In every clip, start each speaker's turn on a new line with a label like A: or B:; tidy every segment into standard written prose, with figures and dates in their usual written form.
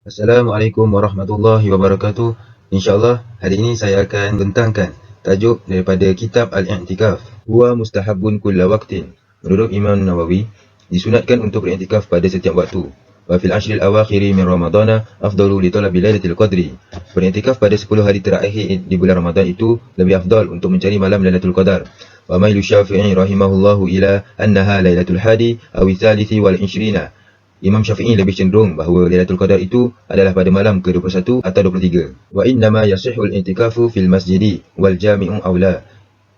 A: Assalamualaikum warahmatullahi wabarakatuh. InsyaAllah hari ini saya akan bentangkan tajuk daripada kitab Al-I'tikaf. Huwa mustahabun kulla waqtin. Menurut Imam Nawawi, disunatkan untuk beriktikaf pada setiap waktu. Wa fil ashril awakhiri min Ramadana afdalu li talabi lailatul qadri. Beriktikaf pada 10 hari terakhir di bulan Ramadan itu lebih afdal untuk mencari malam Lailatul Qadar. Wa mailu Syafi'i rahimahullahu ila annaha lailatul hadi aw tsalithi wal 20. Imam Syafi'i lebih cenderung bahawa Lailatul Qadar itu adalah pada malam ke-21 atau 23. Wa innama yasihul i'tikafu fil masjidi wal jami'u aula.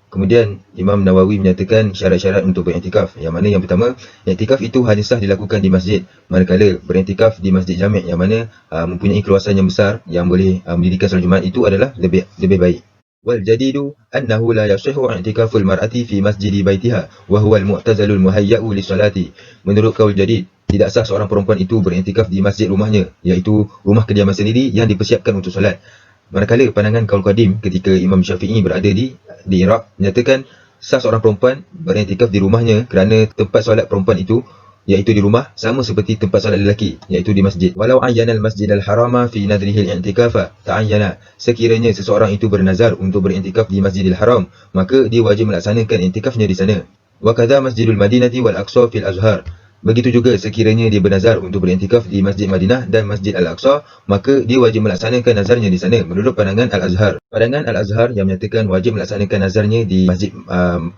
A: Kemudian Imam Nawawi menyatakan syarat-syarat untuk beriktikaf. Yang mana yang pertama, iktikaf itu hanya sah dilakukan di masjid. Manakala beriktikaf di masjid jami' yang mana mempunyai keluasan yang besar yang boleh mendirikan solat Jumaat itu adalah lebih baik. Wal jadidu annahu la yasihhu i'tikaful mar'ati fi masjidi baitiha wa huwa al-mu'tazalul muhayya'u lis-salati. Menurut kaul jadid, tidak sah seorang perempuan itu beriktikaf di masjid rumahnya, iaitu rumah kediaman sendiri yang dipersiapkan untuk solat. Manakala pandangan kaul qadim ketika Imam Syafi'i berada di Iraq menyatakan sah seorang perempuan beriktikaf di rumahnya kerana tempat solat perempuan itu iaitu di rumah sama seperti tempat solat lelaki iaitu di masjid. Walau ayyana al-masjid al-harama fi nadrihi al-i'tikafa ta'ayyana. Sekiranya seseorang itu bernazar untuk beriktikaf di Masjidil Haram, maka dia wajib melaksanakan iktikafnya di sana. Wa kadza Masjidul Madinati wal Aqsa fil Azhar. Begitu juga sekiranya dia bernazar untuk beriktikaf di Masjid Madinah dan Masjid Al-Aqsa, maka dia wajib melaksanakan nazarnya di sana menurut pandangan Al-Azhar. Pandangan Al-Azhar yang menyatakan wajib melaksanakan nazarnya di Masjid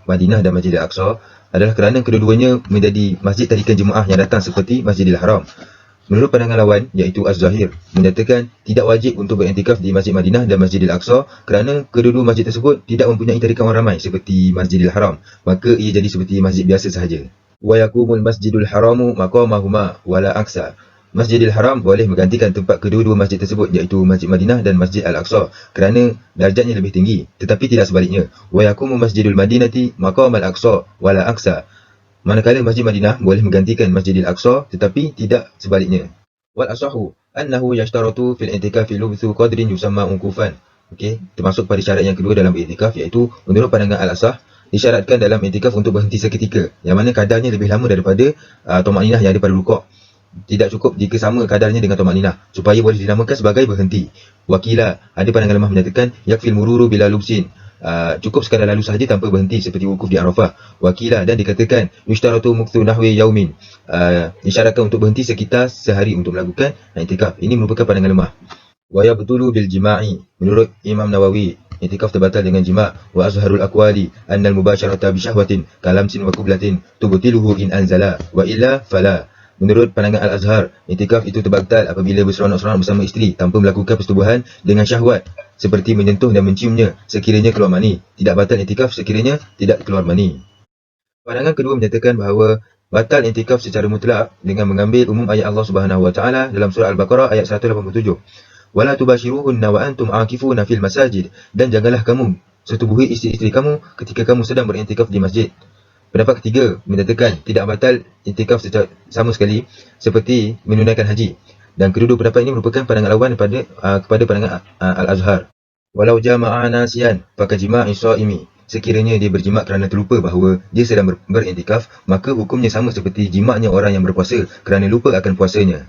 A: Madinah dan Masjid Al-Aqsa adalah kerana kedua-duanya menjadi masjid tarikan jemaah yang datang seperti Masjidil Haram. Menurut pandangan lawan, iaitu Az-Zahir, menyatakan tidak wajib untuk beriktikaf di Masjid Madinah dan Masjidil Aqsa kerana kedua-dua masjid tersebut tidak mempunyai tarikan orang ramai seperti Masjidil Haram, maka ia jadi seperti masjid biasa sahaja. Wa yakumul masjidul haramu maqamahuma wala aksa. Masjidil Haram boleh menggantikan tempat kedua-dua masjid tersebut iaitu Masjid Madinah dan Masjid Al-Aqsa kerana darjatnya lebih tinggi, tetapi tidak sebaliknya. Wa yakumu Masjidul Madinati maqamal Aqsa wala aksa. Manakala Masjid Madinah boleh menggantikan Masjidil Aqsa tetapi tidak sebaliknya. Wal asahu annahu yashtaratu fil i'tikafi lubthu qadrin yusamma unkufan. Okey, termasuk pada syarat yang kedua dalam i'tikaf iaitu menurut pandangan Al-Asah disyaratkan dalam i'tikaf untuk berhenti seketika yang mana kadarnya lebih lama daripada tumaninah yang ada pada rukuk. Tidak cukup jika sama kadarnya dengan tumaninah supaya boleh dinamakan sebagai berhenti. Wakila, ada pandangan lemah menyatakan yakfil mururu bila lubsin. Cukup sekadar lalu sahaja tanpa berhenti seperti wukuf di Arafah. Wakila, dan dikatakan yushtaratu mukthu nahwi yaumin. Disyaratkan untuk berhenti sekitar sehari untuk melakukan i'tikaf. Ini merupakan pandangan lemah. Wa yabtulu bil jima'i. Menurut Imam Nawawi, i'tikaf terbatal dengan jima'. Wa azharul aqwali annal mubasharata bi syahwatin kalamsin wa qublatin tubtiluhu in anzala wa illa fala. Menurut pandangan Al-Azhar, i'tikaf itu terbatal apabila berseronok-seronok bersama isteri tanpa melakukan persetubuhan dengan syahwat seperti menyentuh dan menciumnya sekiranya keluar mani. Tidak batal i'tikaf sekiranya tidak keluar mani. Pandangan kedua menyatakan bahawa batal i'tikaf secara mutlak dengan mengambil umum ayat Allah Subhanahu Wa Taala dalam surah Al-Baqarah ayat 187. Wala tubashiruhunna wa antum aakifuna fil masajid. Dan janganlah kamu setubuhi isteri-isteri kamu ketika kamu sedang beriktikaf di masjid. Pendapat ketiga menyatakan tidak batal i'tikaf secara sama sekali seperti menunaikan haji. Dan kedua-dua pendapat ini merupakan pandangan lawan kepada pandangan Al-Azhar. Walau jama'a nasiyan fakajima'i shaimi. Sekiranya dia berjimat kerana terlupa bahawa dia sedang beriktikaf, maka hukumnya sama seperti jimatnya orang yang berpuasa kerana lupa akan puasanya.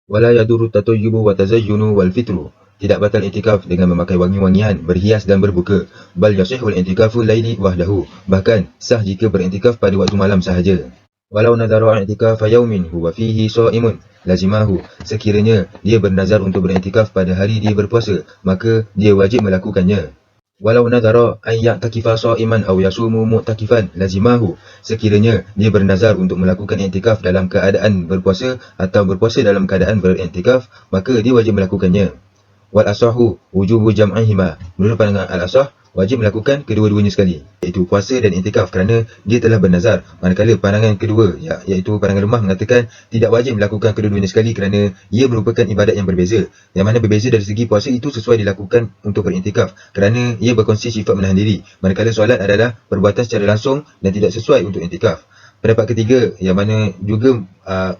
A: Wala yadurru tatayyubu wa tazayyunu wal fitru. Tidak batal i'tikaf dengan memakai wangi-wangian, berhias dan berbuka. Bal yasihul i'tikafu laili wahdahu. Bahkan sah jika beriktikaf pada waktu malam sahaja. Walau nadhara i'tikafa yaumin huwa fihi sha'imun lazimahu. Sekiranya dia bernazar untuk beriktikaf pada hari dia berpuasa, maka dia wajib melakukannya. Walau nadhara an ya'takifa sha'iman aw yasumu mu'takifan lazimahu. Sekiranya dia bernazar untuk melakukan i'tikaf dalam keadaan berpuasa atau berpuasa dalam keadaan beriktikaf, maka dia wajib melakukannya. Wal asahu wujubu jam'ihima. Menurut pandangan Al-Asah, wajib melakukan kedua-duanya sekali, iaitu puasa dan i'tikaf kerana dia telah bernazar. Manakala pandangan kedua iaitu pandangan lemah mengatakan tidak wajib melakukan kedua-duanya sekali kerana ia merupakan ibadat yang berbeza. Yang mana berbeza dari segi puasa itu sesuai dilakukan untuk beriktikaf kerana ia berkongsi sifat menahan diri. Manakala solat adalah perbuatan secara langsung dan tidak sesuai untuk i'tikaf. Pendapat ketiga yang mana juga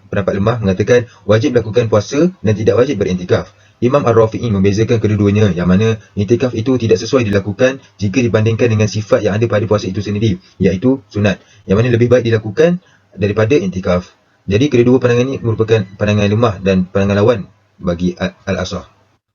A: pendapat lemah mengatakan wajib melakukan puasa dan tidak wajib beriktikaf. Imam Ar-Rafi'i membezakan kedua-duanya yang mana i'tikaf itu tidak sesuai dilakukan jika dibandingkan dengan sifat yang ada pada puasa itu sendiri, iaitu sunat, yang mana lebih baik dilakukan daripada i'tikaf. Jadi kedua-dua pandangan ini merupakan pandangan lemah dan pandangan lawan bagi al-asah.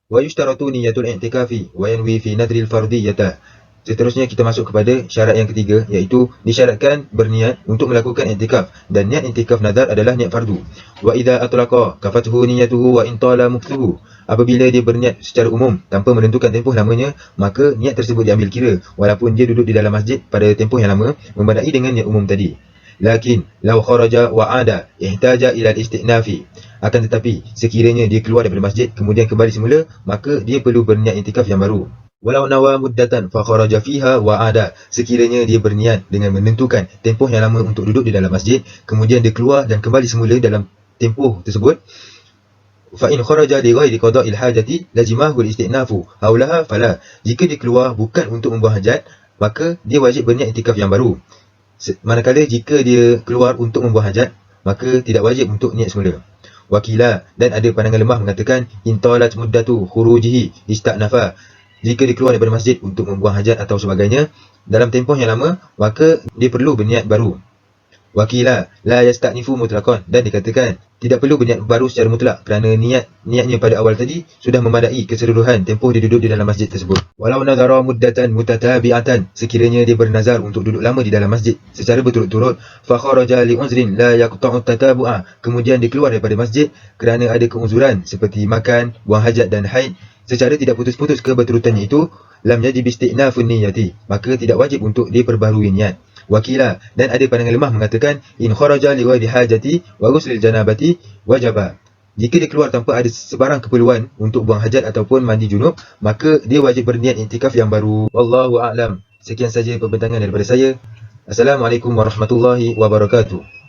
A: Wa yushtaratu niyatul i'tikafi wa yanwi fi nadril fardiyata. Seterusnya kita masuk kepada syarat yang ketiga, iaitu disyaratkan berniat untuk melakukan i'tikaf, dan niat i'tikaf nazar adalah niat fardu. Wa idza atlaqa kafathu niyatuhu wa in tala mukthuhu. Apabila dia berniat secara umum tanpa menentukan tempoh lamanya, maka niat tersebut diambil kira walaupun dia duduk di dalam masjid pada tempoh yang lama, membandai dengan niat umum tadi. Lakin law kharaja wa ada ihtaja ila al-istinafi. Akan tetapi sekiranya dia keluar daripada masjid kemudian kembali semula, maka dia perlu berniat i'tikaf yang baru. Walau nawa muddatan fa kharaja fiha wa ada. Sekiranya dia berniat dengan menentukan tempoh yang lama untuk duduk di dalam masjid, kemudian dia keluar dan kembali semula dalam tempoh tersebut, fa in kharaja li ghairi qada'il hajati lazimahu al-istinafu haulaha fala. Jika dia keluar bukan untuk membuang hajat, maka dia wajib berniat i'tikaf yang baru. Manakala jika dia keluar untuk membuang hajat, maka tidak wajib untuk niat semula. Wakila, dan ada pandangan lemah mengatakan intalat muddatu khurujihi istanafa. Jika dia keluar daripada masjid untuk membuang hajat atau sebagainya dalam tempoh yang lama, maka dia perlu berniat baru. Wakila la yastanifu mutlaqan, dan dikatakan tidak perlu berniat baru secara mutlak kerana niatnya pada awal tadi sudah memadai keseluruhan tempoh dia duduk di dalam masjid tersebut. Walau nazara muddatan mutatabi'atan, sekiranya dia bernazar untuk duduk lama di dalam masjid secara berturut-turut, fa kharaja li uzrin la yaqta'u tatabu'a, kemudian dia keluar daripada masjid kerana ada keuzuran seperti makan, buang hajat dan haid secara tidak putus-putus keberturutannya itu, lam yajib istinafun niyati, maka tidak wajib untuk dia perbaharui niat. Wakila, dan ada pandangan lemah mengatakan in kharaja li ghairi hajati wa ghuslil janabati wajaba. Jika dia keluar tanpa ada sebarang keperluan untuk buang hajat ataupun mandi junub, maka dia wajib berniat i'tikaf yang baru. Wallahu a'lam. Sekian saja pembentangan daripada saya. Assalamualaikum warahmatullahi wabarakatuh.